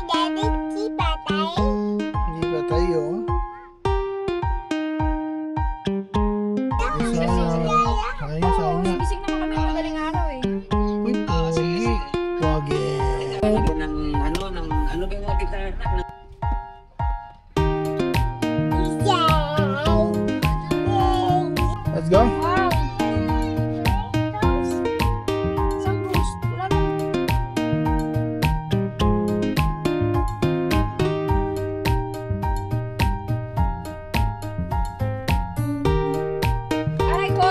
Daddy, si patay. Hindi ba tayo? Sayang. Gising naman kami madaling araw eh. Uy, pogi. Pogi. Ano ba yung kita? Let's go. Wow! Isang post. Wala na. Aray ko!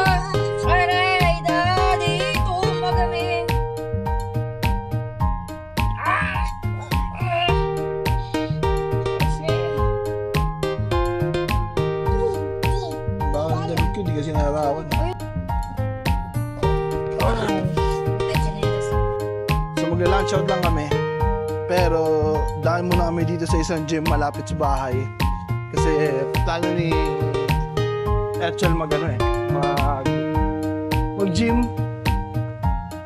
Aray! Daddy! Tumba kami! Ah! Baka ang damit ko, di kasi narawan. So magla-lunch out lang kami. Pero dahil muna kami dito sa isang gym malapit sa bahay. Kasi plano ni Echel mag-gym.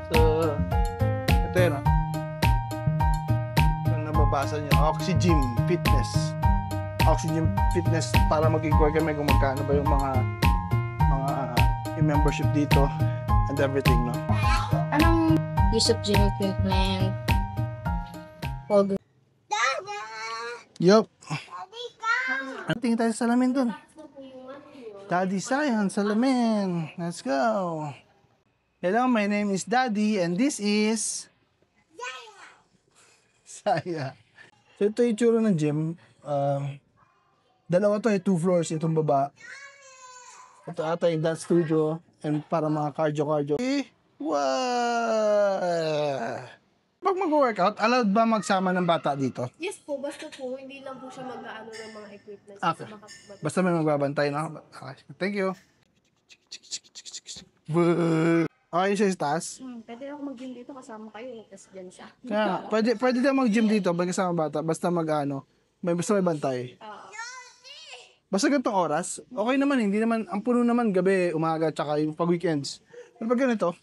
So, ito yun yung nababasa niya, Oxygym Fitness. Oxygym Fitness para mag-inquire kami kung magkano ba yung mga membership dito and everything, no? Anong use of gym equipment? Pogo. Yup. Tingin tayo sa salamin dun. Daddy Sayan, salamin. Let's go. Hello, my name is Daddy and this is Saya. So ito yung tsura ng gym. Dalawa to, 2 floors itong baba. Ito ata yung dance studio and para mga cardio. Wow! Pag mag-workout, allowed ba magsama ng bata dito? Yes po, basta po, hindi lang po siya mag-ano ng mga equipment. Okay. Basta may magbabantay, no? Okay. Thank you. Okay siya sa taas? Pwede ako mag-gym dito kasama kayo, tapos dyan siya. Kaya, pwede daw mag-gym dito, pag kasama bata, basta basta may bantay. Basta ganitong oras, okay naman, hindi naman, ang puno naman gabi, umaga, tsaka yung pag weekends. Pero pag ganito,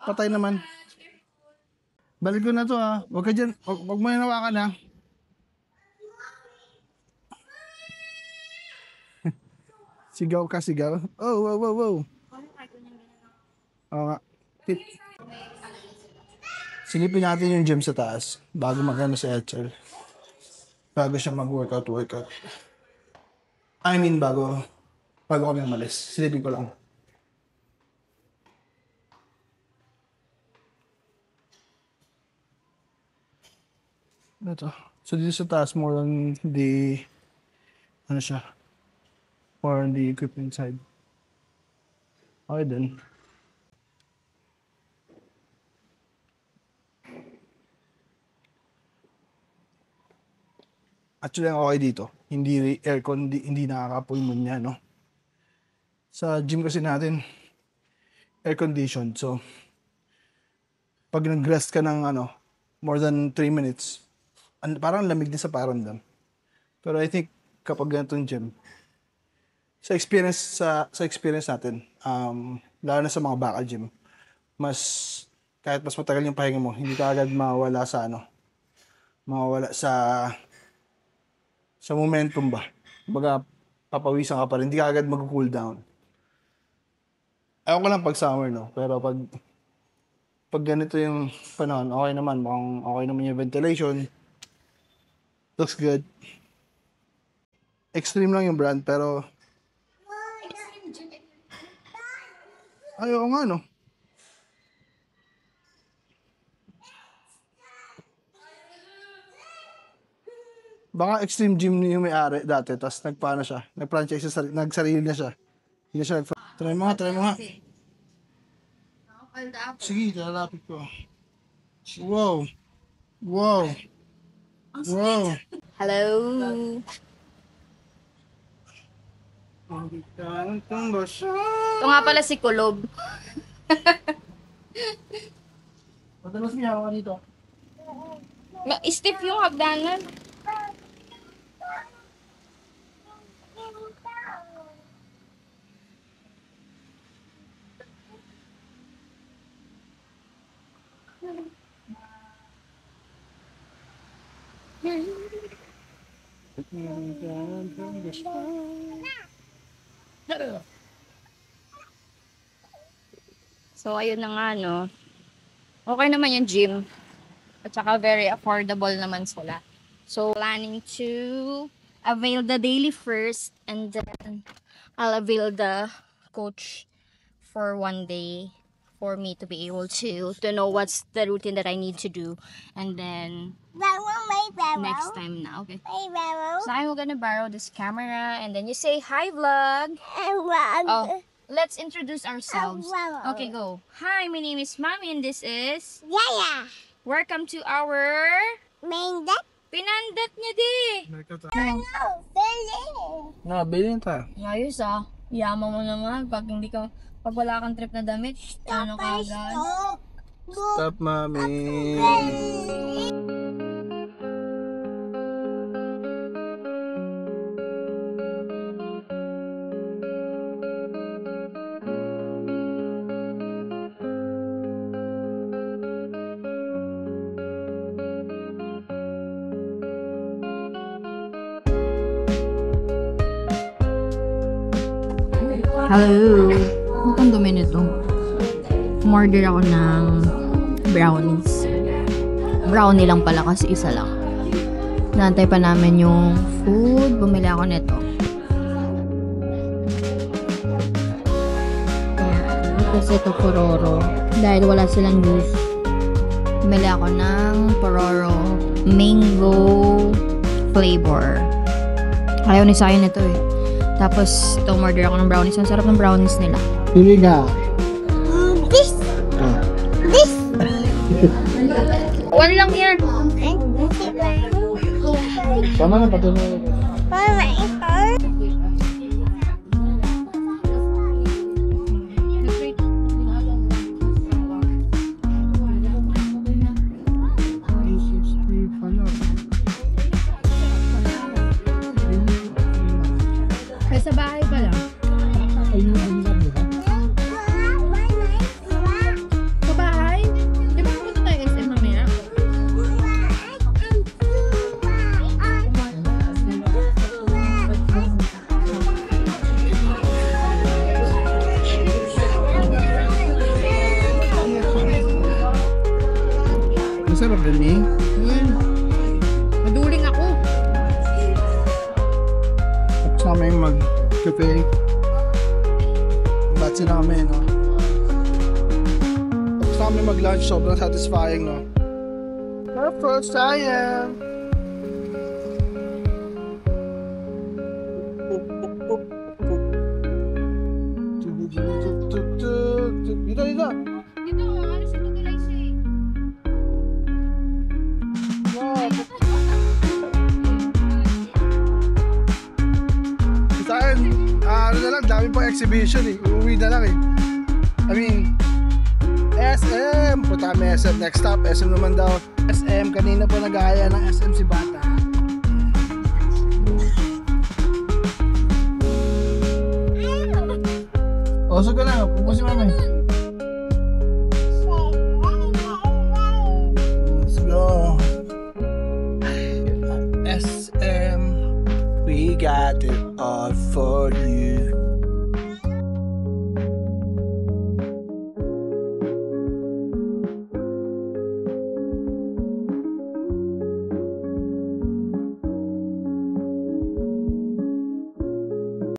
patay naman. Balik ko na to ha, huwag ka dyan, huwag mo hinawakan ha. Sigaw ka, sigaw. Oh, wow. Oo nga. Silipin natin yung gym sa taas bago magano sa Echel. Bago siya mag-workout. I mean, bago kami umalis. Silipin ko lang. Ito. So dito sa taas, more on the, more on the equipment side. Okay din. Actually, ang okay dito. Hindi aircon, hindi nakaka-pulmonya, no? Sa gym kasi natin, air conditioned. So, pag nag-rest ka ng more than 3 minutes, parang lamig din sa paramdam. Pero I think kapag ganitong gym, sa experience natin, lalo na sa mga baka gym, kahit mas matagal yung pahinga mo, hindi ka agad mawala sa momentum ba. Kumbaga, papawisan ka pa rin, hindi ka agad mag-cool down. Ayaw ko lang pag summer, no? Pero pag ganito yung panahon, okay naman. Mukhang okay naman yung ventilation. Looks good. Extreme lang yung brand, pero ayaw nga, no? Baka Extreme Gym yung may-ari dati, tapos nag-franchise nagsarili na siya. Hindi na siya Try mo nga. Sige, lalapit ko. Wow. Hello! Ito nga pala si Kulob. Madalas may hawa dito. Stiff yung hagdanan. So, ayun na nga, no. Okay naman yung gym. At saka very affordable naman sila. So, planning to avail the daily first and then I'll avail the coach for one day for me to be able to know what's the routine that I need to do. And then, next time na, okay. So, I'm gonna borrow this camera and then you say, hi, vlog. Oh, let's introduce ourselves. Okay, go. Hi, my name is Mommy and this is... Yaya. Welcome to our... Main that. Pinandat niya di. No, Billy. Na, bilhin ta. Ayos ah. Yaman mo naman pag hindi ka... Pag wala kang trip na damit, ano ka agad? Stop. Stop, mami. Hello! Ang dumi nito. Umorder ako ng brownies. Brownie lang pala kasi isa lang. Naantay pa namin yung food. Bumili ako nito. Tapos ito pororo. Dahil wala silang juice. Bumili ako ng pororo mango flavor. Ayaw ni Sayo nito eh. Tapos, ito, order ako ng brownies. Ang sarap ng brownies nila. Pili ka. This. This. One lang here. Tama na, patuloy. Sa bahay pa lang. Sa bahay? Di ba pumunta tayo SM mamaya? Masarap din eh. Maduling ako. Tapos namin mag-cafe. Batsi na kami, no? Tapos namin mag-lunch. Sobrang satisfying, no? First time! Dito, dito! Dito, ano siya tutulay siya eh. Wow! Sa akin, ano na lang, dami pang exhibition eh. Uuwi na lang eh. I mean, SM! Punta kami SM. Next stop, SM naman daw. SM, kanina po nag-aaya ng SM si Bata. Oso ka na, pupusin mo naman. Let's go. SM, we got it all for you.